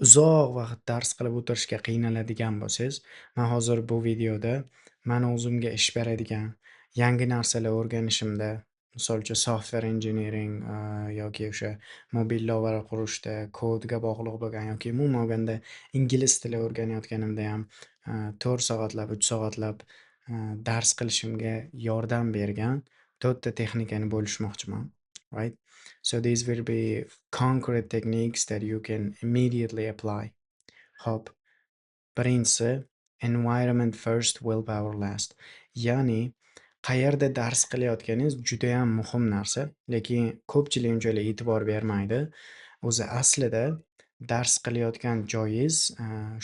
uzoq vaqt dars qilib o'tirishga qiynaladigan bo'lsangiz, men hozir bu videoda mani o'zimga ish beradigan yangi narsalar o'rganishimda, misol uchun software engineering yoki o'sha mobil ilovalar qurishda, kodga bog'liq bo'lgan yoki umuman olganda ingliz tili o'rganayotganimda ham 4 soatlab, 3 soatlab dars qilishimga yordam bergan 4 ta texnikani bo'lishmoqchiman. Right? So these will be concrete techniques that you can immediately apply. Hop. Birinchisi, environment first, willpower last. Ya'ni qayerda dars qilayotganingiz judayam muhim narsa, lekin ko'pchilik unchalik e'tibor bermaydi. O'zi aslida dars qilayotgan joyingiz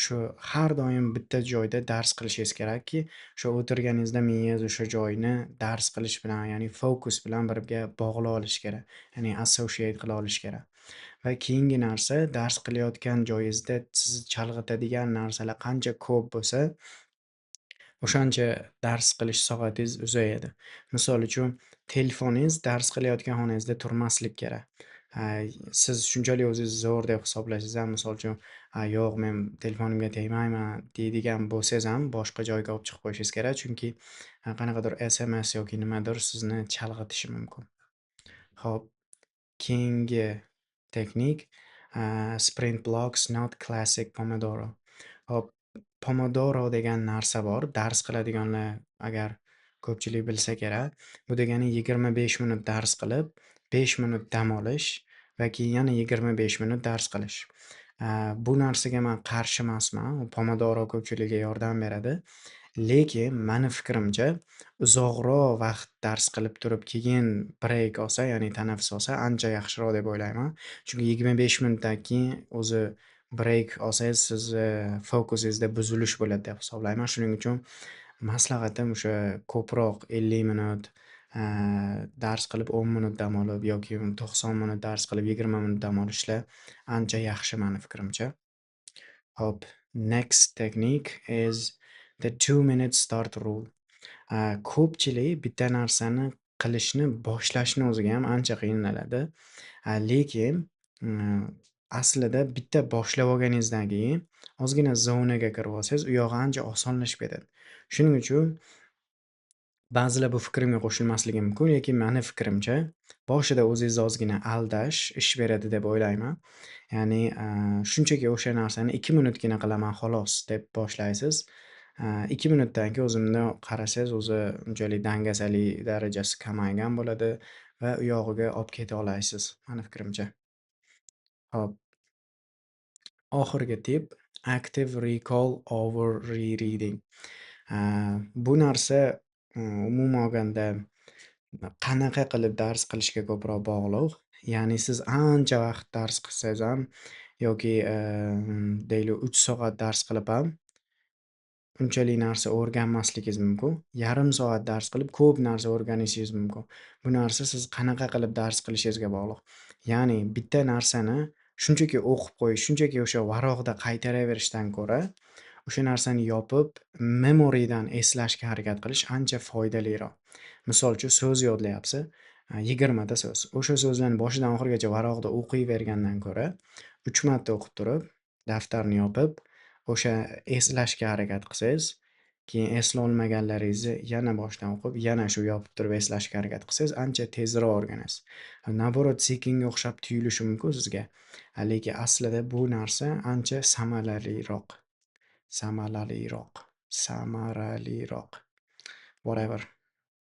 shu har doim bitta joyda dars qilishingiz kerakki, shu o'tirganingizda miyangiz o'sha joyni dars qilish bilan, ya'ni fokus bilan birga bog'lab olishi kerak. Ya'ni associate qila olishi kerak. Va keyingi narsa, dars qilayotgan joyingizda sizni chalg'itadigan narsalar qancha ko'p bo'lsa, o'shancha dars qilish soatingiz uzayadi. Misol uchun, telefoningiz dars qilayotgan xonangizda turmaslik kerak. Siz shunchalik o'zingizni zo'r deb hisoblasangiz ham, misol uchun, yo'q men telefonimga tegmayman deydigan bo'lsangiz ham boshqa joyga olib chiqib qo'yishingiz kerak, chunki qanaqadir SMS yoki nimadir sizni chalg'itishi mumkin. Xo'p, keyingi texnik sprint blocks, not classic Pomodoro. Hop, Pomodoro degan narsa bor. Dars qiladiganlar agar ko'pchilik bilsa kerak. Bu degani 25 minut dars qilib, 5 minut dam olish va keyin yana 25 minut dars qilish. Bu narsaga men qarshi emasman. Pomodoro ko'pchilikga yordam beradi. Lekin mani fikrimcha, uzoqroq vaqt dars qilib turib, keyin break olsa, ya'ni tanaffus olsa ancha yaxshiroq deb o'ylayman. Chunki 25 minutdan keyin o'zi break olsangiz sizni fokusingizda buzilish bo'ladi deb hisoblayman. Shuning uchun maslahatim o'sha ko'proq 50 minut dars qilib 10 minut dam olib yoki 90 minut dars qilib 20 minut dam olishlar ancha yaxshi mani fikrimcha. Hop, next technique is the 2-minute start rule. Ko'pchilik bitta narsani qilishni boshlashni o'ziga ham ancha qiynaladi. Lekin aslida bitta boshlab olganingizdan keyin ozgina zonaga kirib olsangiz, u yog'i ancha osonlashib ketadi. Shuning uchun ba'zilar bu fikrimga qo'shilmasligi mumkin, lekin mani fikrimcha boshida o'zingizni ozgina aldash ish beradi deb o'ylayman. Ya'ni shunchaki o'sha narsani 2 minutgina qilaman xolos deb boshlaysiz. 2 minutdan keyin o'zimni qarasangiz o'zi unchalik dangasalik darajasi kamaygan bo'ladi va u yog'iga olib keta olasiz, mani fikrimcha. Hop. Oxirgi tip active recall over rereading. Bu narsa umuman olganda qanaqa qilib dars qilishga ko'proq bog'liq. Ya'ni siz ancha vaqt dars qilsangiz ham yoki deylik 3 soat dars qilib ham unchalik narsa o'rganmasligingiz mumkin. Yarim soat dars qilib ko'p narsa o'rganishingiz mumkin. Bu narsa siz qanaqa qilib dars qilishingizga bog'liq. Ya'ni bitta narsani shunchaki o'qib qo'yish, shunchaki o'sha varaqda qaytaraverishdan ko'ra, o'sha narsani yopib, memorydan eslashga harakat qilish ancha foydaliroq. Misol uchun so'z yodlayapsiz, 20 ta so'z. O'sha so'zlarni boshidan oxirigacha varaqda o'qiyvergandan ko'ra, 3 marta o'qib turib, daftarni yopib, o'sha eslashga harakat qilsangiz, keyin eslolmaganlaringizni yana boshdan o'qib, yana shu yopib turib eslashga harakat qilsangiz, ancha tezroq o'rganasiz. Naborot sekinga o'xshab tuyulishi mumkin sizga. Lekin aslida bu narsa ancha samaraliroq. Whatever.